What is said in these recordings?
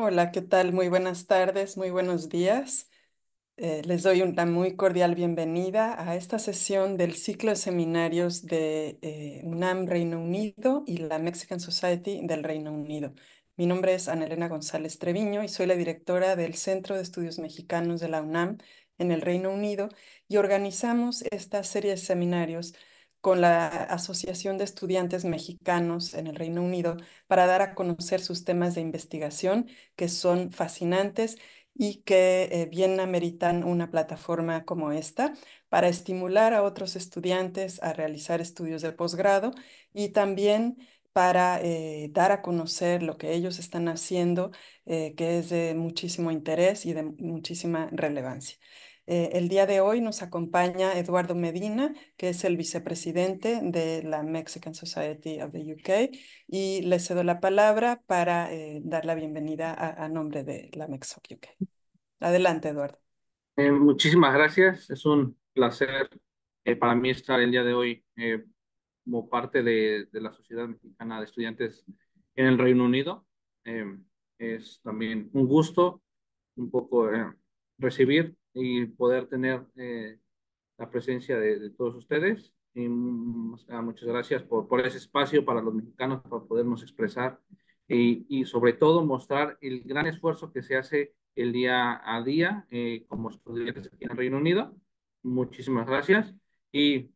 Hola, ¿qué tal? Muy buenas tardes, muy buenos días. Les doy una muy cordial bienvenida a esta sesión del ciclo de seminarios de UNAM Reino Unido y la Mexican Society del Reino Unido. Mi nombre es Ana Elena González Treviño y soy la directora del Centro de Estudios Mexicanos de la UNAM en el Reino Unido y organizamos esta serie de seminarios con la Asociación de Estudiantes Mexicanos en el Reino Unido para dar a conocer sus temas de investigación que son fascinantes y que bien ameritan una plataforma como esta para estimular a otros estudiantes a realizar estudios de posgrado y también para dar a conocer lo que ellos están haciendo, que es de muchísimo interés y de muchísima relevancia. El día de hoy nos acompaña Eduardo Medina, que es el vicepresidente de la Mexican Society of the UK, y le cedo la palabra para dar la bienvenida a nombre de la MEXOC UK. Adelante, Eduardo. Muchísimas gracias. Es un placer para mí estar el día de hoy como parte de la Sociedad Mexicana de Estudiantes en el Reino Unido. Eh, es también un gusto un poco recibir y poder tener la presencia de todos ustedes. Y muchas gracias por ese espacio para los mexicanos, para podernos expresar y sobre todo mostrar el gran esfuerzo que se hace el día a día como estudiantes aquí en el Reino Unido. Muchísimas gracias y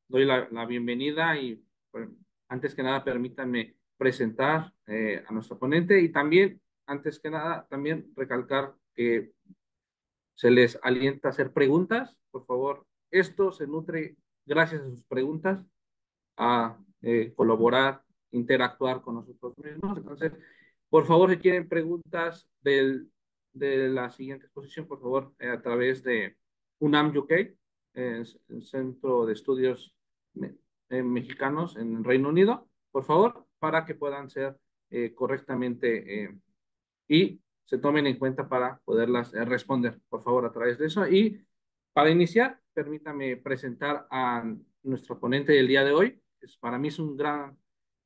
doy la bienvenida y bueno, antes que nada permítanme presentar a nuestro ponente y también, antes que nada, también recalcar que se les alienta a hacer preguntas. Por favor, esto se nutre gracias a sus preguntas, a colaborar, interactuar con nosotros mismos. Entonces, por favor, si tienen preguntas de la siguiente exposición, por favor, a través de UNAM UK, el Centro de Estudios Mexicanos en el Reino Unido, por favor, para que puedan ser correctamente y se tomen en cuenta para poderlas responder, por favor, a través de eso. Y para iniciar, permítame presentar a nuestro ponente del día de hoy. Para mí es un gran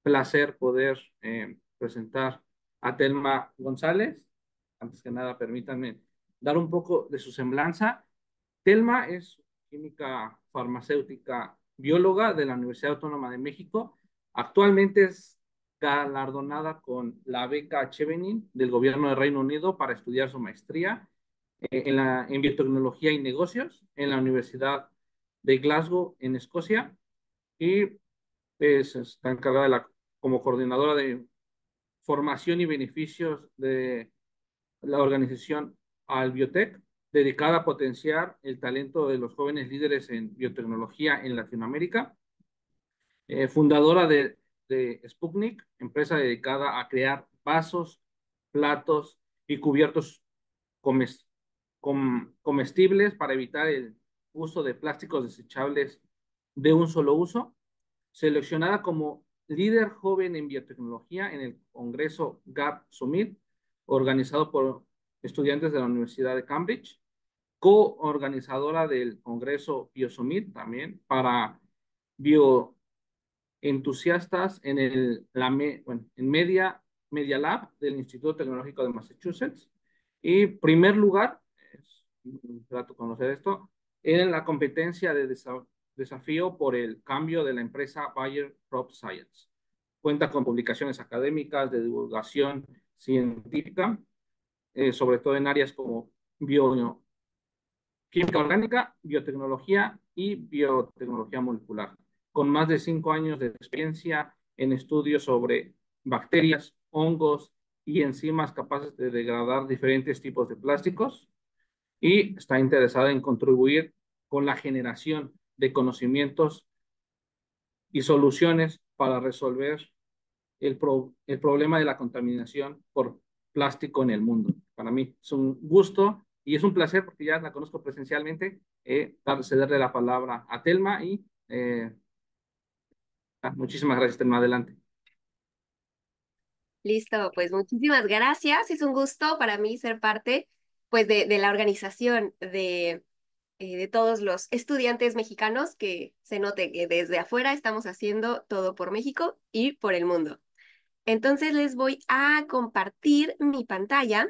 placer poder presentar a Telma González. Antes que nada, permítanme dar un poco de su semblanza. Telma es química farmacéutica bióloga de la Universidad Autónoma de México. Actualmente es galardonada con la beca Chevening del gobierno de Reino Unido para estudiar su maestría en biotecnología y negocios en la Universidad de Glasgow, en Escocia, y está encargada como coordinadora de formación y beneficios de la organización Albiotech, dedicada a potenciar el talento de los jóvenes líderes en biotecnología en Latinoamérica, fundadora de Sputnik, empresa dedicada a crear vasos, platos y cubiertos comes, comestibles para evitar el uso de plásticos desechables de un solo uso, seleccionada como líder joven en biotecnología en el Congreso GAP Summit, organizado por estudiantes de la Universidad de Cambridge, coorganizadora del Congreso BioSummit también para bioentusiastas en bueno, en Media Lab del Instituto Tecnológico de Massachusetts y primer lugar, es un grato conocer esto, en la competencia de desafío por el cambio de la empresa Bayer Crop Science. Cuenta con publicaciones académicas de divulgación científica, sobre todo en áreas como bioquímica orgánica, biotecnología y biotecnología molecular, con más de 5 años de experiencia en estudios sobre bacterias, hongos y enzimas capaces de degradar diferentes tipos de plásticos, y está interesada en contribuir con la generación de conocimientos y soluciones para resolver el problema de la contaminación por plástico en el mundo. Para mí es un gusto y es un placer porque ya la conozco presencialmente, cederle la palabra a Telma y muchísimas gracias, Telma. Adelante. Listo, pues muchísimas gracias. Es un gusto para mí ser parte pues de la organización de todos los estudiantes mexicanos, que se note que desde afuera estamos haciendo todo por México y por el mundo. Entonces les voy a compartir mi pantalla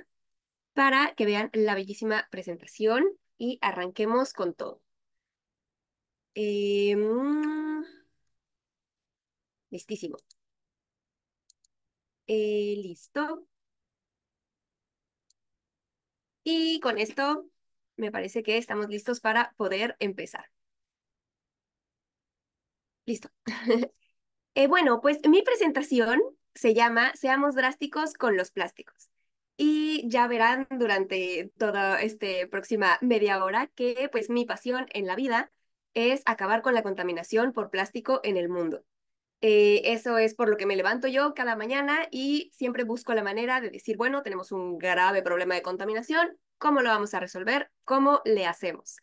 para que vean la bellísima presentación y arranquemos con todo. Eh, mm, Listísimo. Listo. Y con esto me parece que estamos listos para poder empezar. Listo. Bueno, pues mi presentación se llama Seamos drásticos con los plásticos. Y ya verán durante toda esta próxima media hora que pues mi pasión en la vida es acabar con la contaminación por plástico en el mundo. Eso es por lo que me levanto yo cada mañana y siempre busco la manera de decir, bueno, tenemos un grave problema de contaminación, ¿cómo lo vamos a resolver? ¿Cómo le hacemos?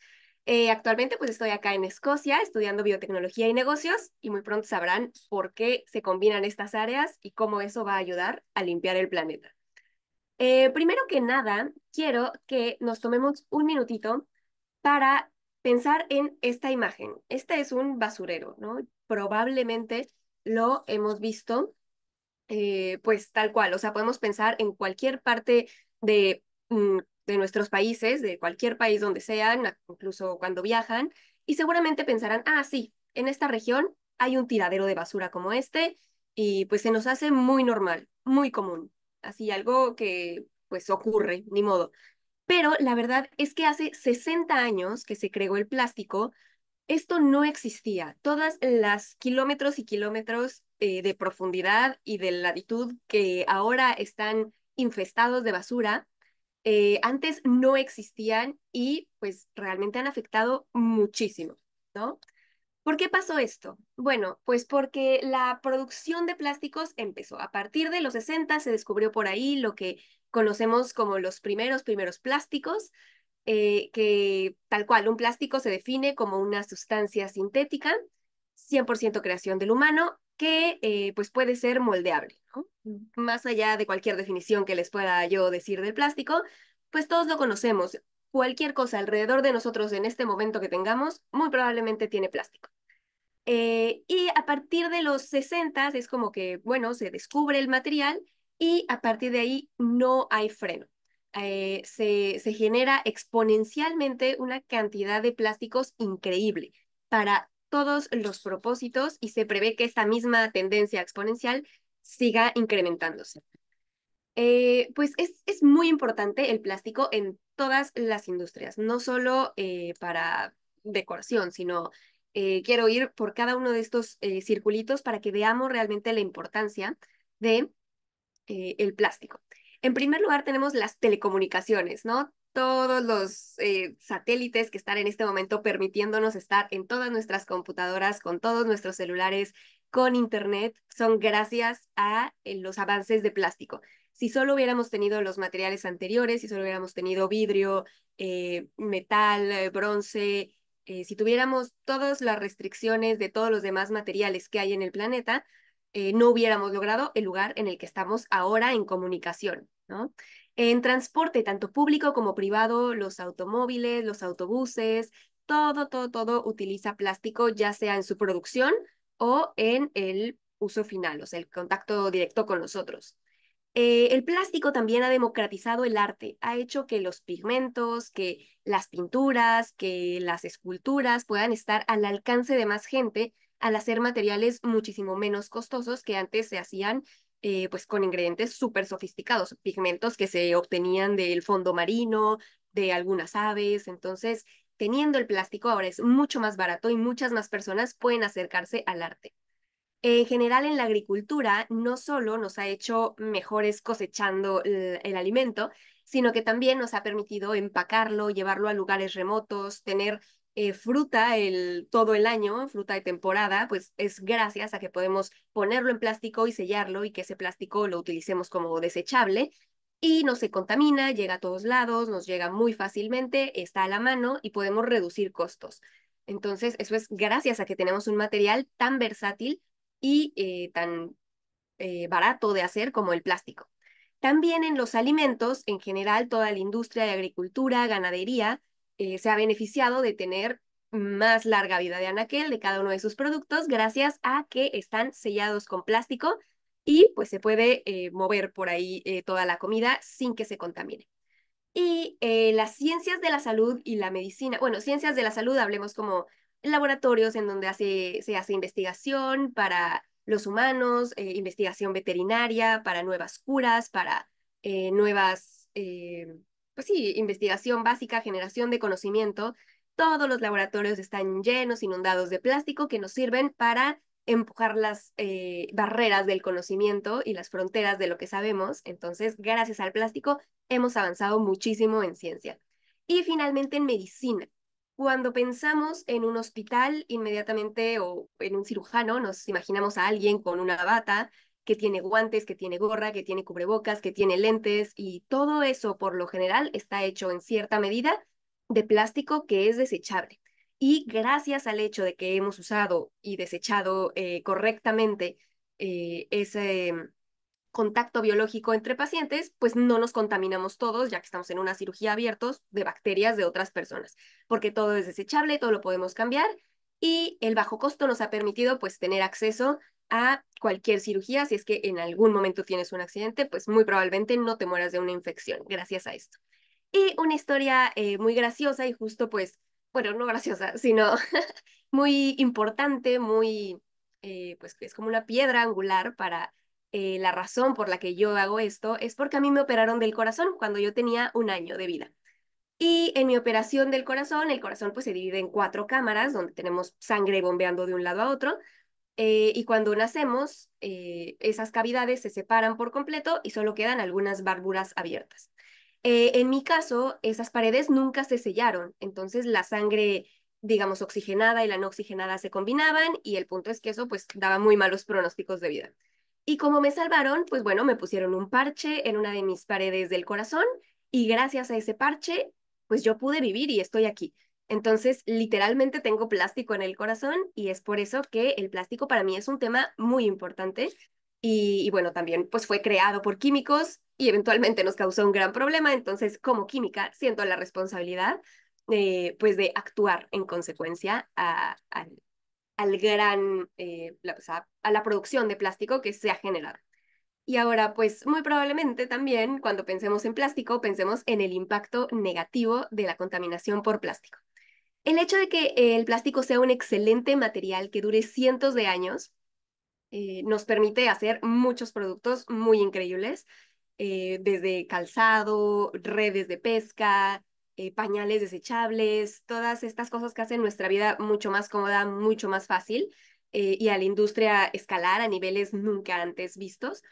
Actualmente pues estoy acá en Escocia estudiando biotecnología y negocios y muy pronto sabrán por qué se combinan estas áreas y cómo eso va a ayudar a limpiar el planeta. Primero que nada, quiero que nos tomemos un minutito para pensar en esta imagen. Este es un basurero, ¿no? Probablemente lo hemos visto, pues tal cual. O sea, podemos pensar en cualquier parte de, de nuestros países, de cualquier país donde sean, incluso cuando viajan, y seguramente pensarán, ah, sí, en esta región hay un tiradero de basura como este, y pues se nos hace muy normal, muy común. Así algo que pues ocurre, ni modo. Pero la verdad es que hace 60 años que se creó el plástico, esto no existía. Todas las kilómetros y kilómetros de profundidad y de latitud que ahora están infestados de basura, antes no existían y pues realmente han afectado muchísimo, ¿no? ¿Por qué pasó esto? Bueno, pues porque la producción de plásticos empezó. A partir de los 60 se descubrió por ahí lo que conocemos como los primeros plásticos, que tal cual, un plástico se define como una sustancia sintética, 100% creación del humano, que pues puede ser moldeable, ¿no? Más allá de cualquier definición que les pueda yo decir del plástico, pues todos lo conocemos. Cualquier cosa alrededor de nosotros en este momento que tengamos, muy probablemente tiene plástico. Y a partir de los 60 es como que, bueno, se descubre el material y a partir de ahí no hay freno. Se genera exponencialmente una cantidad de plásticos increíble para todos los propósitos y se prevé que esta misma tendencia exponencial siga incrementándose. Pues es muy importante el plástico en todas las industrias, no solo para decoración, sino quiero ir por cada uno de estos circulitos para que veamos realmente la importancia de el plástico. En primer lugar, tenemos las telecomunicaciones, ¿no? Todos los satélites que están en este momento permitiéndonos estar en todas nuestras computadoras, con todos nuestros celulares, con internet, son gracias a los avances de plástico. Si solo hubiéramos tenido los materiales anteriores, si solo hubiéramos tenido vidrio, metal, bronce, si tuviéramos todas las restricciones de todos los demás materiales que hay en el planeta, no hubiéramos logrado el lugar en el que estamos ahora en comunicación, ¿no? En transporte, tanto público como privado, los automóviles, los autobuses, todo utiliza plástico, ya sea en su producción o en el uso final, o sea, el contacto directo con nosotros. El plástico también ha democratizado el arte, ha hecho que los pigmentos, que las pinturas, que las esculturas puedan estar al alcance de más gente al hacer materiales muchísimo menos costosos que antes se hacían pues con ingredientes súper sofisticados, pigmentos que se obtenían del fondo marino, de algunas aves. Entonces, teniendo el plástico ahora es mucho más barato y muchas más personas pueden acercarse al arte. En general, en la agricultura, no solo nos ha hecho mejores cosechando el alimento, sino que también nos ha permitido empacarlo, llevarlo a lugares remotos, tener fruta todo el año, fruta de temporada, pues es gracias a que podemos ponerlo en plástico y sellarlo y que ese plástico lo utilicemos como desechable y no se contamina, llega a todos lados, nos llega muy fácilmente, está a la mano y podemos reducir costos. Entonces, eso es gracias a que tenemos un material tan versátil y tan barato de hacer como el plástico. También en los alimentos, en general, toda la industria de agricultura, ganadería, se ha beneficiado de tener más larga vida de anaquel de cada uno de sus productos gracias a que están sellados con plástico y pues se puede mover por ahí toda la comida sin que se contamine. Y las ciencias de la salud y la medicina, bueno, ciencias de la salud, hablemos como laboratorios en donde se hace investigación para los humanos, investigación veterinaria, para nuevas curas, para nuevas, pues sí, investigación básica, generación de conocimiento. Todos los laboratorios están llenos, inundados de plástico que nos sirven para empujar las barreras del conocimiento y las fronteras de lo que sabemos. Entonces, gracias al plástico, hemos avanzado muchísimo en ciencia. Y finalmente en medicina. Cuando pensamos en un hospital, inmediatamente o en un cirujano, nos imaginamos a alguien con una bata, que tiene guantes, que tiene gorra, que tiene cubrebocas, que tiene lentes, y todo eso por lo general está hecho en cierta medida de plástico que es desechable. Y gracias al hecho de que hemos usado y desechado correctamente ese contacto biológico entre pacientes, pues no nos contaminamos todos, ya que estamos en una cirugía abiertos de bacterias de otras personas, porque todo es desechable, todo lo podemos cambiar y el bajo costo nos ha permitido pues tener acceso a cualquier cirugía. Si es que en algún momento tienes un accidente, pues muy probablemente no te mueras de una infección gracias a esto. Y una historia muy graciosa y justo pues, bueno, no graciosa, sino muy importante, muy, pues que es como una piedra angular para la razón por la que yo hago esto, es porque a mí me operaron del corazón cuando yo tenía 1 año de vida. Y en mi operación del corazón, el corazón pues se divide en 4 cámaras donde tenemos sangre bombeando de un lado a otro. Y cuando nacemos, esas cavidades se separan por completo y solo quedan algunas válvulas abiertas. En mi caso, esas paredes nunca se sellaron, entonces la sangre, digamos, oxigenada y la no oxigenada se combinaban y el punto es que eso pues daba muy malos pronósticos de vida. Y como me salvaron, pues bueno, me pusieron un parche en una de mis paredes del corazón y gracias a ese parche, pues yo pude vivir y estoy aquí. Entonces, literalmente tengo plástico en el corazón y es por eso que el plástico para mí es un tema muy importante y bueno, también pues fue creado por químicos y eventualmente nos causó un gran problema, entonces como química siento la responsabilidad pues de actuar en consecuencia al gran, o sea, a la producción de plástico que se ha generado. Y ahora, pues muy probablemente también cuando pensemos en plástico, pensemos en el impacto negativo de la contaminación por plástico. El hecho de que el plástico sea un excelente material que dure cientos de años nos permite hacer muchos productos muy increíbles, desde calzado, redes de pesca, pañales desechables, todas estas cosas que hacen nuestra vida mucho más cómoda, mucho más fácil, y a la industria escalar a niveles nunca antes vistos.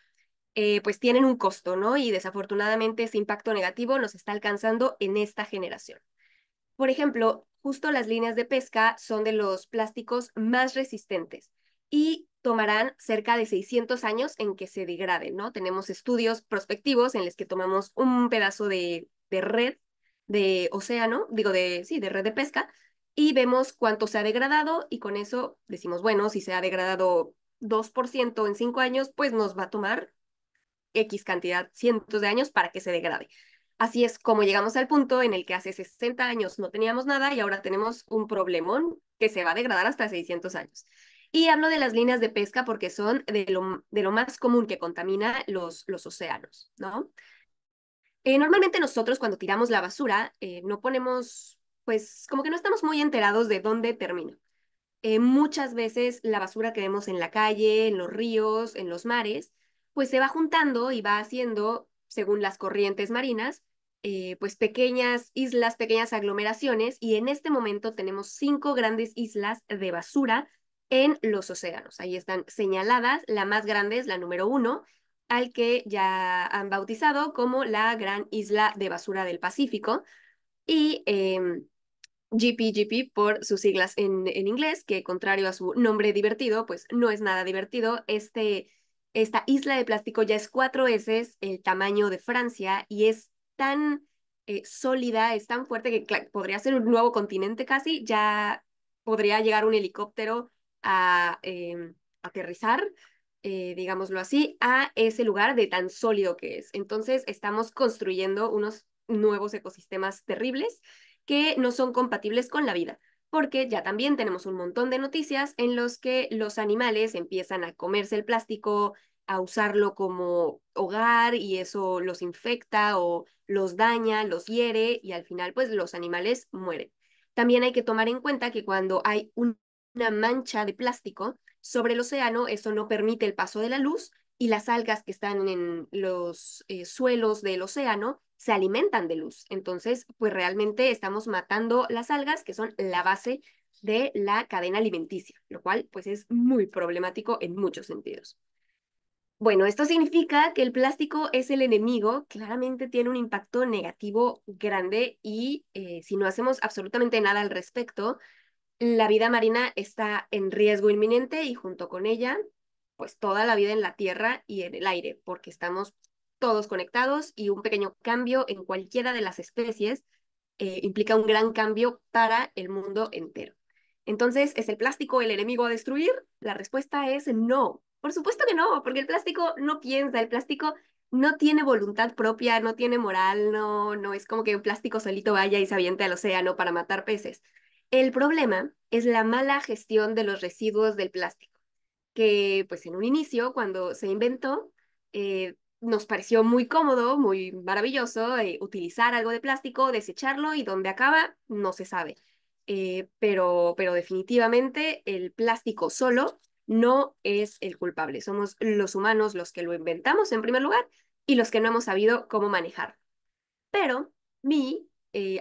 Pues tienen un costo, ¿no? Y desafortunadamente ese impacto negativo nos está alcanzando en esta generación. Por ejemplo, justo las líneas de pesca son de los plásticos más resistentes y tomarán cerca de 600 años en que se degraden, ¿no? Tenemos estudios prospectivos en los que tomamos un pedazo de red de océano, digo, sí, de red de pesca, y vemos cuánto se ha degradado y con eso decimos, bueno, si se ha degradado 2% en 5 años, pues nos va a tomar X cantidad, cientos de años para que se degrade. Así es como llegamos al punto en el que hace 60 años no teníamos nada y ahora tenemos un problemón que se va a degradar hasta 600 años. Y hablo de las líneas de pesca porque son de lo más común que contamina los océanos, ¿no? Normalmente nosotros cuando tiramos la basura no ponemos, pues como que no estamos muy enterados de dónde termina. Muchas veces la basura que vemos en la calle, en los ríos, en los mares, pues se va juntando y va haciendo, según las corrientes marinas, pues pequeñas islas, pequeñas aglomeraciones, y en este momento tenemos 5 grandes islas de basura en los océanos. Ahí están señaladas, la más grande es la número 1, al que ya han bautizado como la Gran Isla de Basura del Pacífico, y GPGP por sus siglas en inglés, que contrario a su nombre divertido, pues no es nada divertido. Esta isla de plástico ya es 4 veces el tamaño de Francia y es tan sólida, es tan fuerte que podría ser un nuevo continente casi, ya podría llegar un helicóptero a aterrizar, digámoslo así, a ese lugar de tan sólido que es. Entonces estamos construyendo unos nuevos ecosistemas terribles que no son compatibles con la vida, porque ya también tenemos un montón de noticias en los que los animales empiezan a comerse el plástico a usarlo como hogar y eso los infecta o los daña, los hiere y al final pues los animales mueren. También hay que tomar en cuenta que cuando hay una mancha de plástico sobre el océano, eso no permite el paso de la luz y las algas que están en los suelos del océano se alimentan de luz. Entonces, pues realmente estamos matando las algas, que son la base de la cadena alimenticia, lo cual pues es muy problemático en muchos sentidos. Bueno, esto significa que el plástico es el enemigo, claramente tiene un impacto negativo grande y si no hacemos absolutamente nada al respecto, la vida marina está en riesgo inminente y junto con ella, pues toda la vida en la tierra y en el aire, porque estamos todos conectados y un pequeño cambio en cualquiera de las especies implica un gran cambio para el mundo entero. Entonces, ¿es el plástico el enemigo a destruir? La respuesta es no. Por supuesto que no, porque el plástico no piensa, el plástico no tiene voluntad propia, no tiene moral, no es como que un plástico solito vaya y se aviente al océano para matar peces. El problema es la mala gestión de los residuos del plástico, que pues en un inicio, cuando se inventó, nos pareció muy cómodo, muy maravilloso utilizar algo de plástico, desecharlo y dónde acaba, no se sabe. Pero definitivamente el plástico solo no es el culpable. Somos los humanos los que lo inventamos en primer lugar y los que no hemos sabido cómo manejar. Pero mi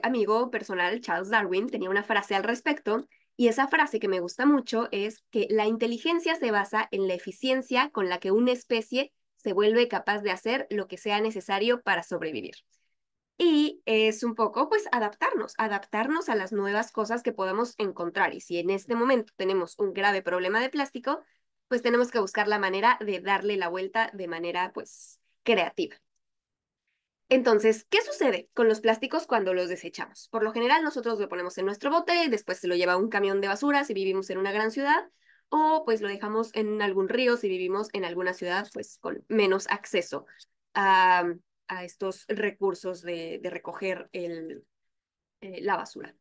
amigo personal, Charles Darwin, tenía una frase al respecto, y esa frase que me gusta mucho es que la inteligencia se basa en la eficiencia con la que una especie se vuelve capaz de hacer lo que sea necesario para sobrevivir. Y es un poco, pues, adaptarnos a las nuevas cosas que podemos encontrar. Y si en este momento tenemos un grave problema de plástico, pues tenemos que buscar la manera de darle la vuelta de manera, pues, creativa. Entonces, ¿qué sucede con los plásticos cuando los desechamos? Por lo general, nosotros lo ponemos en nuestro bote, después se lo lleva un camión de basura si vivimos en una gran ciudad, o pues lo dejamos en algún río si vivimos en alguna ciudad pues con menos acceso a, a estos recursos de recoger la basura.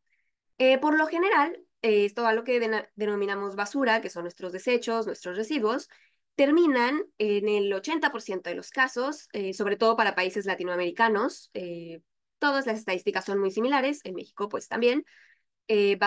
Por lo general, esto a lo que denominamos basura, que son nuestros desechos, nuestros residuos, terminan en el 80% de los casos, sobre todo para países latinoamericanos. Todas las estadísticas son muy similares, en México pues también, que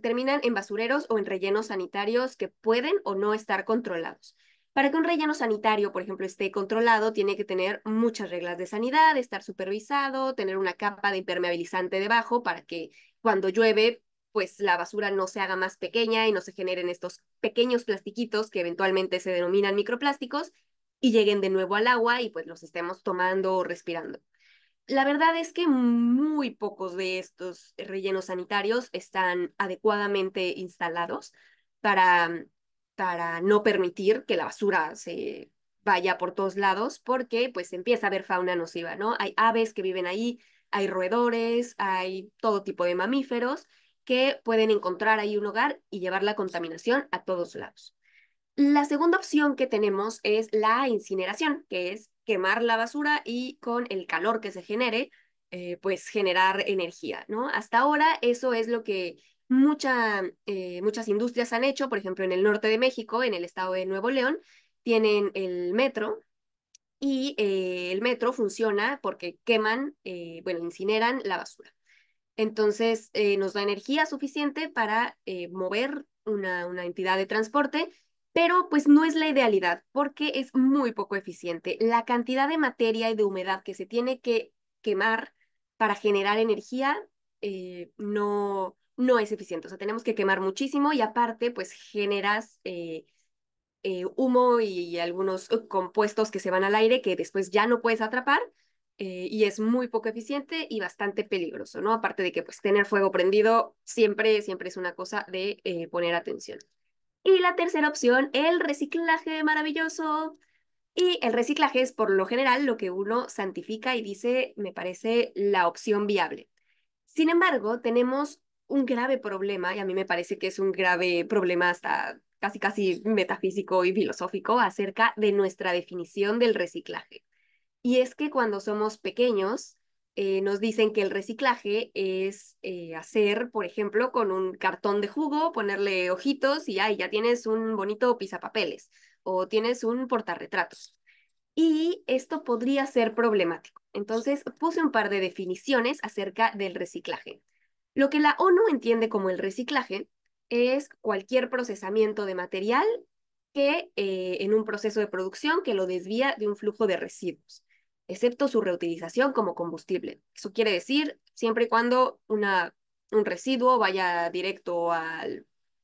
terminan en basureros o en rellenos sanitarios que pueden o no estar controlados. Para que un relleno sanitario, por ejemplo, esté controlado, tiene que tener muchas reglas de sanidad, estar supervisado, tener una capa de impermeabilizante debajo para que cuando llueve, pues la basura no se haga más pequeña y no se generen estos pequeños plastiquitos que eventualmente se denominan microplásticos y lleguen de nuevo al agua y pues los estemos tomando o respirando. La verdad es que muy pocos de estos rellenos sanitarios están adecuadamente instalados para, para no permitir que la basura se vaya por todos lados, porque pues empieza a haber fauna nociva, ¿no? Hay aves que viven ahí, hay roedores, hay todo tipo de mamíferos que pueden encontrar ahí un hogar y llevar la contaminación a todos lados. La segunda opción que tenemos es la incineración, que es quemar la basura y con el calor que se genere, pues generar energía, ¿no? Hasta ahora eso es lo que muchas industrias han hecho, por ejemplo, en el norte de México, en el estado de Nuevo León, tienen el metro y el metro funciona porque bueno, incineran la basura. Entonces, nos da energía suficiente para mover una entidad de transporte, pero pues no es la idealidad porque es muy poco eficiente. La cantidad de materia y de humedad que se tiene que quemar para generar energía no es eficiente. O sea, tenemos que quemar muchísimo y aparte, pues generas humo y algunos compuestos que se van al aire que después ya no puedes atrapar y es muy poco eficiente y bastante peligroso, ¿no? Aparte de que pues tener fuego prendido siempre es una cosa de poner atención. Y la tercera opción, el reciclaje maravilloso. Y el reciclaje es por lo general lo que uno santifica y dice, me parece la opción viable. Sin embargo, tenemos un grave problema, y a mí me parece que es un grave problema hasta casi metafísico y filosófico acerca de nuestra definición del reciclaje. Y es que cuando somos pequeños, nos dicen que el reciclaje es hacer, por ejemplo, con un cartón de jugo, ponerle ojitos y ahí ya tienes un bonito pisapapeles. o tienes un portarretratos. Y esto podría ser problemático. Entonces puse un par de definiciones acerca del reciclaje. Lo que la ONU entiende como el reciclaje es cualquier procesamiento de material que en un proceso de producción que lo desvía de un flujo de residuos, excepto su reutilización como combustible. Eso quiere decir siempre y cuando un residuo vaya directo a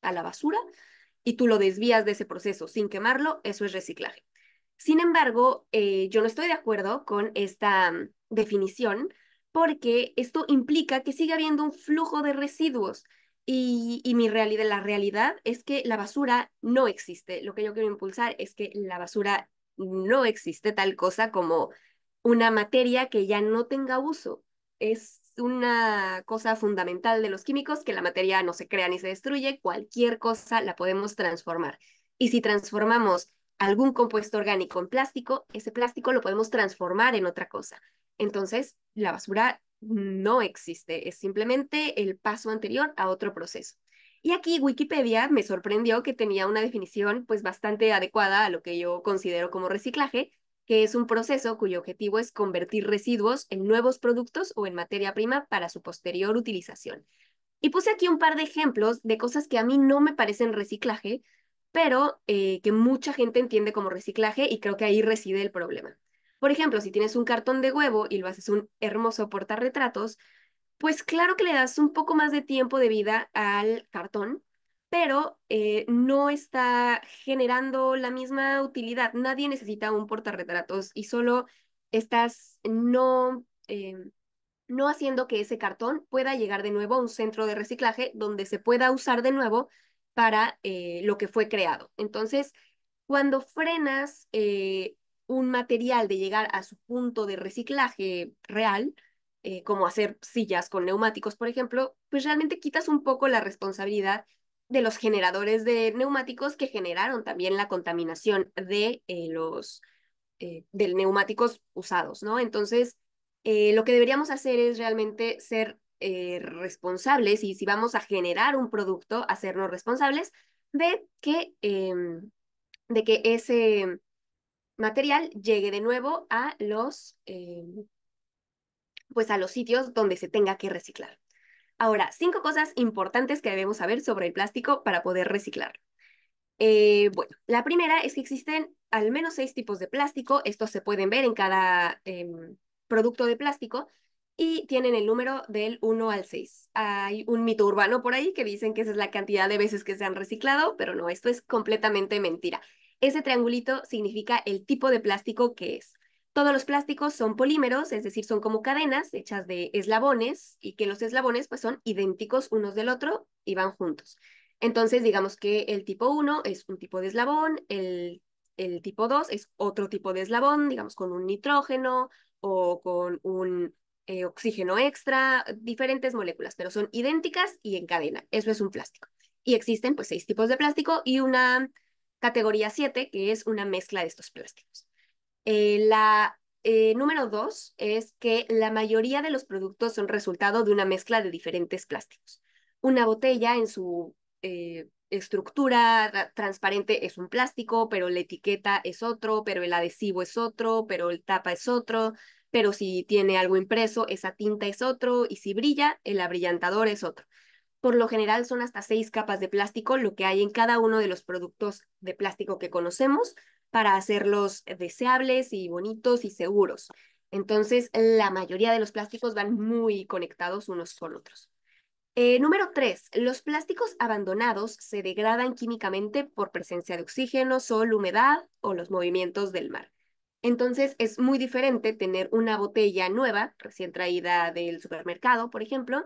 la basura y tú lo desvías de ese proceso sin quemarlo, eso es reciclaje. Sin embargo, yo no estoy de acuerdo con esta definición porque esto implica que sigue habiendo un flujo de residuos y la realidad es que la basura no existe. Lo que yo quiero impulsar es que la basura no existe tal cosa como una materia que ya no tenga uso. Es una cosa fundamental de los químicos que la materia no se crea ni se destruye, cualquier cosa la podemos transformar. Y si transformamos algún compuesto orgánico en plástico, ese plástico lo podemos transformar en otra cosa. Entonces, la basura no existe, es simplemente el paso anterior a otro proceso. Y aquí Wikipedia me sorprendió que tenía una definición pues bastante adecuada a lo que yo considero como reciclaje, que es un proceso cuyo objetivo es convertir residuos en nuevos productos o en materia prima para su posterior utilización. Y puse aquí un par de ejemplos de cosas que a mí no me parecen reciclaje, pero que mucha gente entiende como reciclaje y creo que ahí reside el problema. Por ejemplo, si tienes un cartón de huevo y lo haces un hermoso portarretratos, pues claro que le das un poco más de tiempo de vida al cartón, pero no está generando la misma utilidad. Nadie necesita un portarretratos y solo estás no haciendo que ese cartón pueda llegar de nuevo a un centro de reciclaje donde se pueda usar de nuevo para lo que fue creado. Entonces, cuando frenas un material de llegar a su punto de reciclaje real, como hacer sillas con neumáticos, por ejemplo, pues realmente quitas un poco la responsabilidad de los generadores de neumáticos que generaron también la contaminación de neumáticos usados, ¿no? Entonces, lo que deberíamos hacer es realmente ser responsables y si vamos a generar un producto, hacernos responsables de que ese material llegue de nuevo pues a los sitios donde se tenga que reciclar. Ahora, 5 cosas importantes que debemos saber sobre el plástico para poder reciclar. Bueno, la primera es que existen al menos 6 tipos de plástico. Estos se pueden ver en cada producto de plástico y tienen el número del 1 al 6. Hay un mito urbano por ahí que dicen que esa es la cantidad de veces que se han reciclado, pero no, esto es completamente mentira. Ese triangulito significa el tipo de plástico que es. Todos los plásticos son polímeros, es decir, son como cadenas hechas de eslabones y que los eslabones pues son idénticos unos del otro y van juntos. Entonces, digamos que el tipo 1 es un tipo de eslabón, el tipo 2 es otro tipo de eslabón, digamos con un nitrógeno o con un oxígeno extra, diferentes moléculas, pero son idénticas y en cadena. Eso es un plástico. Y existen pues 6 tipos de plástico y una categoría 7 que es una mezcla de estos plásticos. La número 2 es que la mayoría de los productos son resultado de una mezcla de diferentes plásticos. Una botella en su estructura transparente es un plástico, pero la etiqueta es otro, pero el adhesivo es otro, pero el tapa es otro, pero si tiene algo impreso, esa tinta es otro, y si brilla, el abrillantador es otro. Por lo general son hasta 6 capas de plástico lo que hay en cada uno de los productos de plástico que conocemos para hacerlos deseables y bonitos y seguros. Entonces, la mayoría de los plásticos van muy conectados unos con otros. Número 3, los plásticos abandonados se degradan químicamente por presencia de oxígeno, sol, humedad o los movimientos del mar. Entonces es muy diferente tener una botella nueva, recién traída del supermercado, por ejemplo,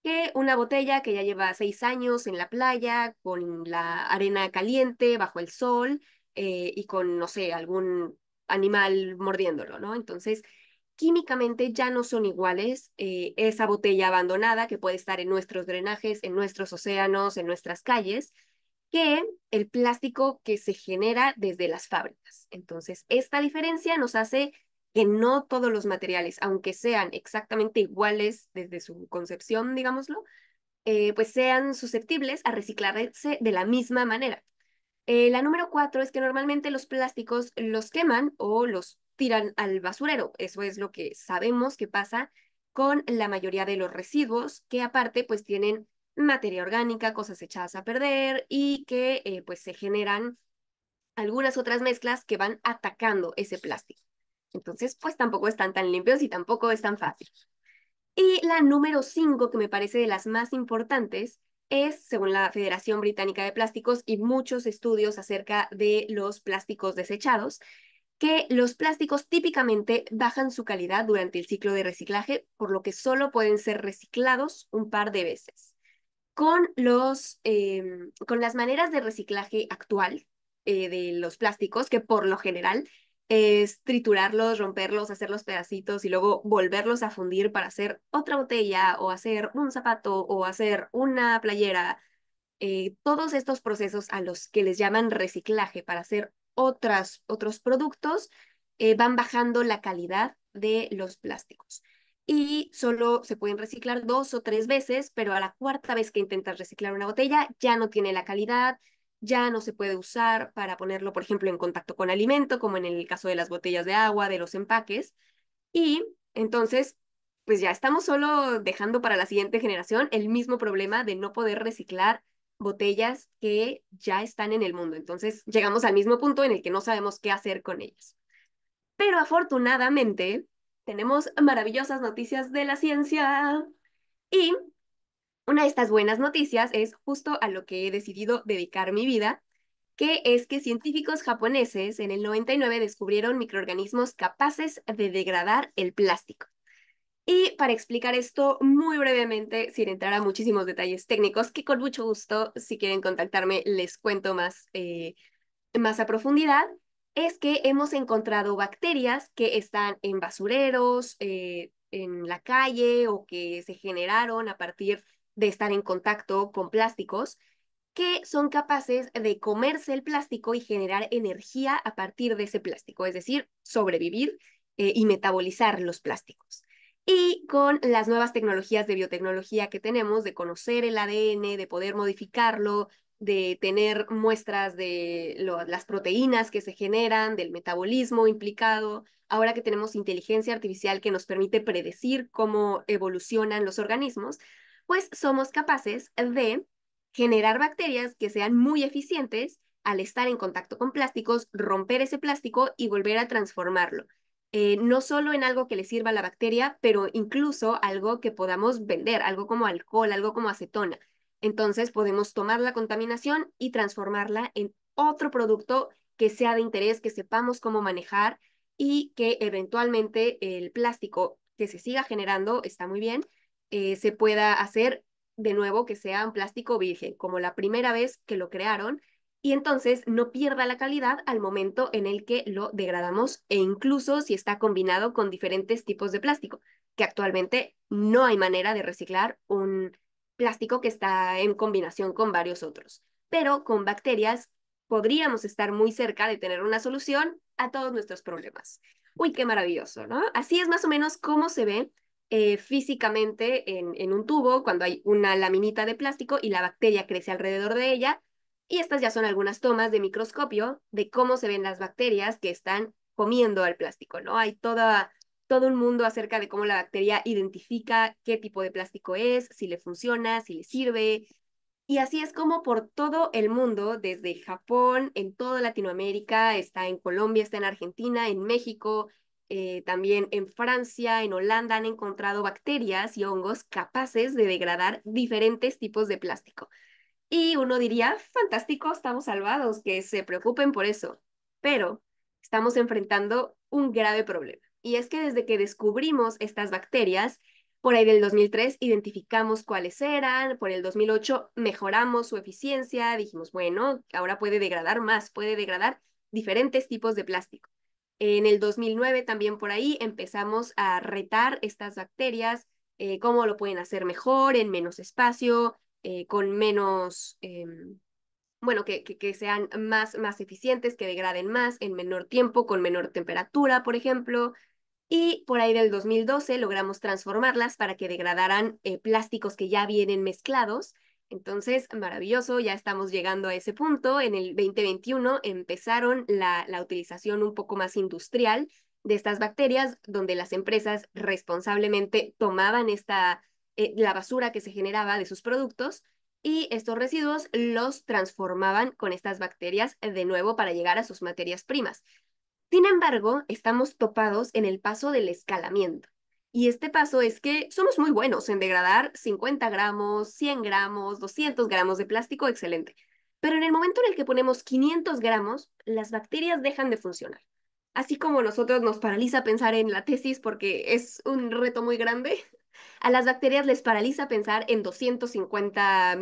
que una botella que ya lleva 6 años en la playa, con la arena caliente, bajo el sol y con, no sé, algún animal mordiéndolo, ¿no? Entonces, químicamente ya no son iguales. Esa botella abandonada que puede estar en nuestros drenajes, en nuestros océanos, en nuestras calles, que el plástico que se genera desde las fábricas. Entonces, esta diferencia nos hace que no todos los materiales, aunque sean exactamente iguales desde su concepción, digámoslo, pues sean susceptibles a reciclarse de la misma manera. La número 4 es que normalmente los plásticos los queman o los tiran al basurero. Eso es lo que sabemos que pasa con la mayoría de los residuos, que aparte pues tienen materia orgánica, cosas echadas a perder y que pues se generan algunas otras mezclas que van atacando ese plástico. Entonces pues tampoco están tan limpios y tampoco es tan fácil. Y la número 5, que me parece de las más importantes, es, según la Federación Británica de Plásticos y muchos estudios acerca de los plásticos desechados, que los plásticos típicamente bajan su calidad durante el ciclo de reciclaje, por lo que solo pueden ser reciclados un par de veces. Con las maneras de reciclaje actual de los plásticos, que por lo general es triturarlos, romperlos, hacerlos pedacitos y luego volverlos a fundir para hacer otra botella o hacer un zapato o hacer una playera. Todos estos procesos a los que les llaman reciclaje para hacer otros productos van bajando la calidad de los plásticos. Y solo se pueden reciclar 2 o 3 veces, pero a la cuarta vez que intentas reciclar una botella ya no tiene la calidad, ya no se puede usar para ponerlo, por ejemplo, en contacto con alimento, como en el caso de las botellas de agua, de los empaques. Y entonces, pues ya estamos solo dejando para la siguiente generación el mismo problema de no poder reciclar botellas que ya están en el mundo. Entonces, llegamos al mismo punto en el que no sabemos qué hacer con ellas. Pero afortunadamente, tenemos maravillosas noticias de la ciencia. Y una de estas buenas noticias es justo a lo que he decidido dedicar mi vida, que es que científicos japoneses en el 99 descubrieron microorganismos capaces de degradar el plástico. Y para explicar esto muy brevemente, sin entrar a muchísimos detalles técnicos, que con mucho gusto, si quieren contactarme, les cuento más a profundidad, es que hemos encontrado bacterias que están en basureros, en la calle o que se generaron a partir de estar en contacto con plásticos, que son capaces de comerse el plástico y generar energía a partir de ese plástico, es decir, sobrevivir y metabolizar los plásticos. Y con las nuevas tecnologías de biotecnología que tenemos, de conocer el ADN, de poder modificarlo, de tener muestras de las proteínas que se generan, del metabolismo implicado, ahora que tenemos inteligencia artificial que nos permite predecir cómo evolucionan los organismos, pues somos capaces de generar bacterias que sean muy eficientes al estar en contacto con plásticos, romper ese plástico y volver a transformarlo. No solo en algo que le sirva a la bacteria, pero incluso algo que podamos vender, algo como alcohol, algo como acetona. Entonces podemos tomar la contaminación y transformarla en otro producto que sea de interés, que sepamos cómo manejar y que eventualmente el plástico que se siga generando, está muy bien, se pueda hacer de nuevo que sea un plástico virgen, como la primera vez que lo crearon, y entonces no pierda la calidad al momento en el que lo degradamos e incluso si está combinado con diferentes tipos de plástico, que actualmente no hay manera de reciclar un plástico que está en combinación con varios otros. Pero con bacterias podríamos estar muy cerca de tener una solución a todos nuestros problemas. Uy, qué maravilloso, ¿no? Así es más o menos cómo se ve físicamente en un tubo cuando hay una laminita de plástico y la bacteria crece alrededor de ella. Y estas ya son algunas tomas de microscopio de cómo se ven las bacterias que están comiendo al plástico, ¿no? Hay todo un mundo acerca de cómo la bacteria identifica qué tipo de plástico es, si le funciona, si le sirve. Y así es como por todo el mundo, desde Japón, en toda Latinoamérica, está en Colombia, está en Argentina, en México, también en Francia, en Holanda, han encontrado bacterias y hongos capaces de degradar diferentes tipos de plástico. Y uno diría, fantástico, estamos salvados, que se preocupen por eso. Pero estamos enfrentando un grave problema. Y es que desde que descubrimos estas bacterias, por ahí del 2003 identificamos cuáles eran, por el 2008 mejoramos su eficiencia, dijimos, bueno, ahora puede degradar más, puede degradar diferentes tipos de plástico. En el 2009 también por ahí empezamos a retar estas bacterias, cómo lo pueden hacer mejor, en menos espacio, con menos, bueno, que sean más eficientes, que degraden más en menor tiempo, con menor temperatura, por ejemplo. Y por ahí del 2012 logramos transformarlas para que degradaran plásticos que ya vienen mezclados Entonces, maravilloso, ya estamos llegando a ese punto. En el 2021 empezaron la utilización un poco más industrial de estas bacterias, donde las empresas responsablemente tomaban la basura que se generaba de sus productos y estos residuos los transformaban con estas bacterias de nuevo para llegar a sus materias primas. Sin embargo, estamos topados en el paso del escalamiento. Y este paso es que somos muy buenos en degradar 50 gramos, 100 gramos, 200 gramos de plástico, excelente. Pero en el momento en el que ponemos 500 gramos, las bacterias dejan de funcionar. Así como nosotros nos paraliza pensar en la tesis porque es un reto muy grande, a las bacterias les paraliza pensar en 250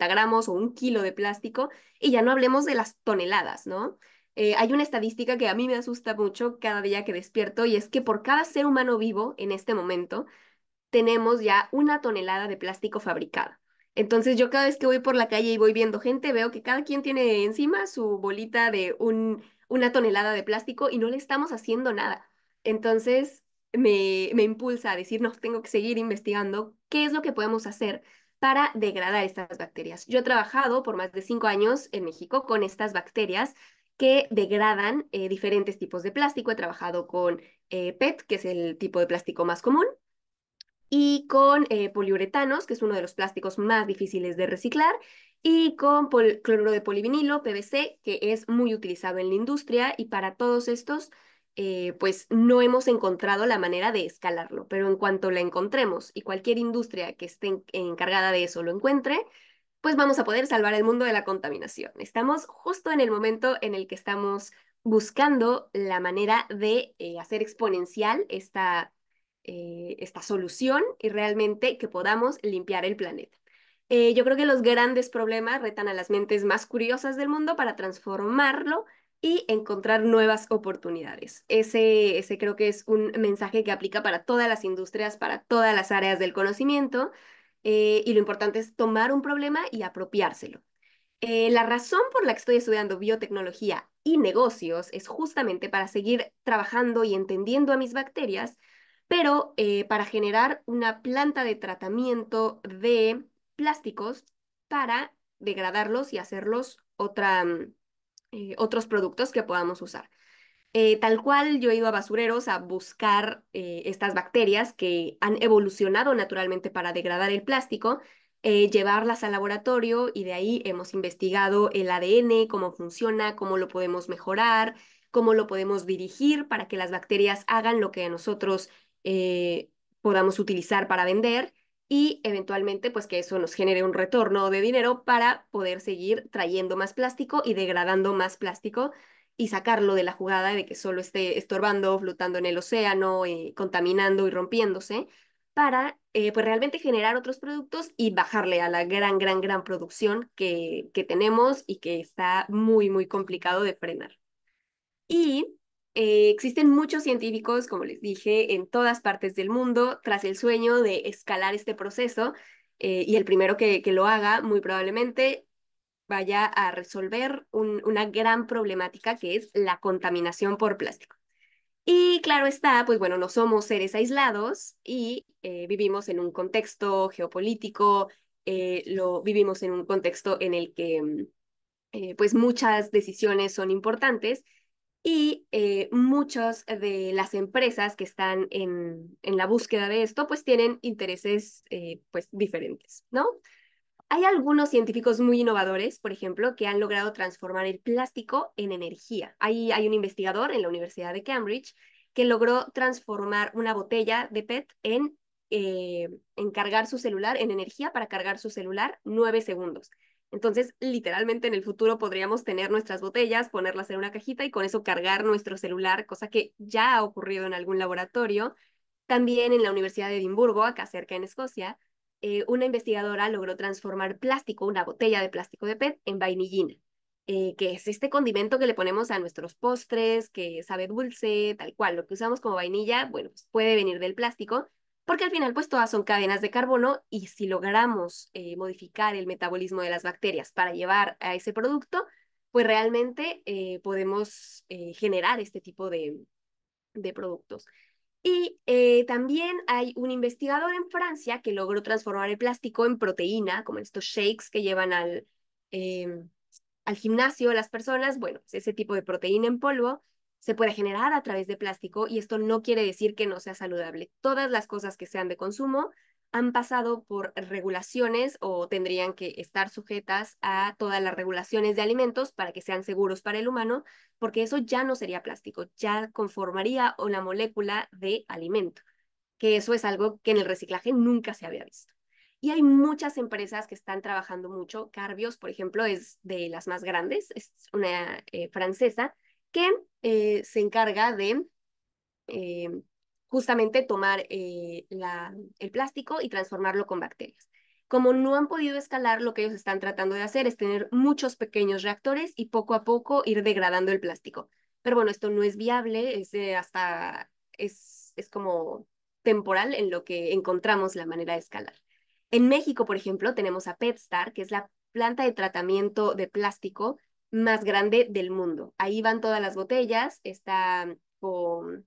gramos o 1 kilo de plástico y ya no hablemos de las toneladas, ¿no? Hay una estadística que a mí me asusta mucho cada día que despierto y es que por cada ser humano vivo en este momento tenemos ya 1 tonelada de plástico fabricada. Entonces yo cada vez que voy por la calle y voy viendo gente, veo que cada quien tiene encima su bolita de 1 tonelada de plástico y no le estamos haciendo nada. Entonces me impulsa a decir, no, tengo que seguir investigando qué es lo que podemos hacer para degradar estas bacterias. Yo he trabajado por más de 5 años en México con estas bacterias que degradan diferentes tipos de plástico. He trabajado con PET, que es el tipo de plástico más común, y con poliuretanos, que es uno de los plásticos más difíciles de reciclar, y con cloruro de polivinilo, PVC, que es muy utilizado en la industria, y para todos estos, pues no hemos encontrado la manera de escalarlo, pero en cuanto la encontremos y cualquier industria que esté encargada de eso lo encuentre, pues vamos a poder salvar el mundo de la contaminación. Estamos justo en el momento en el que estamos buscando la manera de hacer exponencial esta solución y realmente que podamos limpiar el planeta. Yo creo que los grandes problemas retan a las mentes más curiosas del mundo para transformarlo y encontrar nuevas oportunidades. Ese creo que es un mensaje que aplica para todas las industrias, para todas las áreas del conocimiento, y lo importante es tomar un problema y apropiárselo. La razón por la que estoy estudiando biotecnología y negocios es justamente para seguir trabajando y entendiendo a mis bacterias, pero para generar una planta de tratamiento de plásticos para degradarlos y hacerlos otros productos que podamos usar. Tal cual yo he ido a basureros a buscar estas bacterias que han evolucionado naturalmente para degradar el plástico, llevarlas al laboratorio y de ahí hemos investigado el ADN, cómo funciona, cómo lo podemos mejorar, cómo lo podemos dirigir para que las bacterias hagan lo que nosotros eh, podamos utilizar para vender y eventualmente pues que eso nos genere un retorno de dinero para poder seguir trayendo más plástico y degradando más plástico y sacarlo de la jugada de que solo esté estorbando, flotando en el océano, contaminando y rompiéndose, para pues realmente generar otros productos y bajarle a la gran producción que tenemos y que está muy, muy complicado de frenar. Y existen muchos científicos, como les dije, en todas partes del mundo, tras el sueño de escalar este proceso, y el primero que lo haga, muy probablemente vaya a resolver una gran problemática que es la contaminación por plástico. Y claro está, pues bueno, no somos seres aislados y vivimos en un contexto geopolítico, vivimos en un contexto en el que pues muchas decisiones son importantes y muchas de las empresas que están en la búsqueda de esto pues tienen intereses pues diferentes, ¿no? Hay algunos científicos muy innovadores, por ejemplo, que han logrado transformar el plástico en energía. Hay un investigador en la Universidad de Cambridge que logró transformar una botella de PET en cargar su celular, en energía para cargar su celular 9 segundos. Entonces, literalmente en el futuro podríamos tener nuestras botellas, ponerlas en una cajita y con eso cargar nuestro celular, cosa que ya ha ocurrido en algún laboratorio. También en la Universidad de Edimburgo, acá cerca en Escocia, una investigadora logró transformar plástico, una botella de plástico de PET, en vainillina, que es este condimento que le ponemos a nuestros postres, que sabe dulce, tal cual. Lo que usamos como vainilla, bueno, pues puede venir del plástico, porque al final pues todas son cadenas de carbono y si logramos modificar el metabolismo de las bacterias para llevar a ese producto, pues realmente podemos generar este tipo de productos. Y también hay un investigador en Francia que logró transformar el plástico en proteína, como estos shakes que llevan eh, al gimnasio las personas. Bueno, pues ese tipo de proteína en polvo se puede generar a través de plástico y esto no quiere decir que no sea saludable. Todas las cosas que sean de consumo han pasado por regulaciones o tendrían que estar sujetas a todas las regulaciones de alimentos para que sean seguros para el humano, porque eso ya no sería plástico, ya conformaría una molécula de alimento, que eso es algo que en el reciclaje nunca se había visto. Y hay muchas empresas que están trabajando mucho. Carbios, por ejemplo, es de las más grandes, es una francesa que se encarga de eh, justamente tomar el plástico y transformarlo con bacterias. Como no han podido escalar, lo que ellos están tratando de hacer es tener muchos pequeños reactores y poco a poco ir degradando el plástico. Pero bueno, esto no es viable, es como temporal en lo que encontramos la manera de escalar. En México, por ejemplo, tenemos a PetStar, que es la planta de tratamiento de plástico más grande del mundo. Ahí van todas las botellas, está con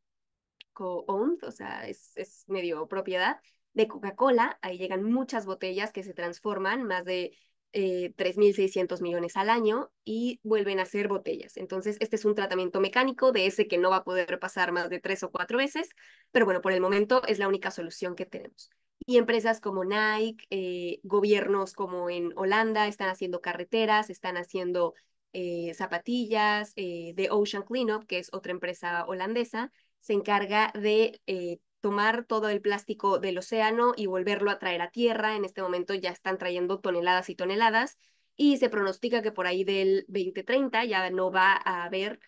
co-owned, o sea, es medio propiedad de Coca-Cola. Ahí llegan muchas botellas que se transforman, más de 3.600 millones al año, y vuelven a ser botellas. Entonces, este es un tratamiento mecánico de ese que no va a poder pasar más de 3 o 4 veces, pero bueno, por el momento es la única solución que tenemos. Y empresas como Nike, gobiernos como en Holanda están haciendo carreteras, están haciendo zapatillas, The Ocean Cleanup, que es otra empresa holandesa, se encarga de tomar todo el plástico del océano y volverlo a traer a tierra. En este momento ya están trayendo toneladas y toneladas y se pronostica que por ahí del 2030 ya no va a haber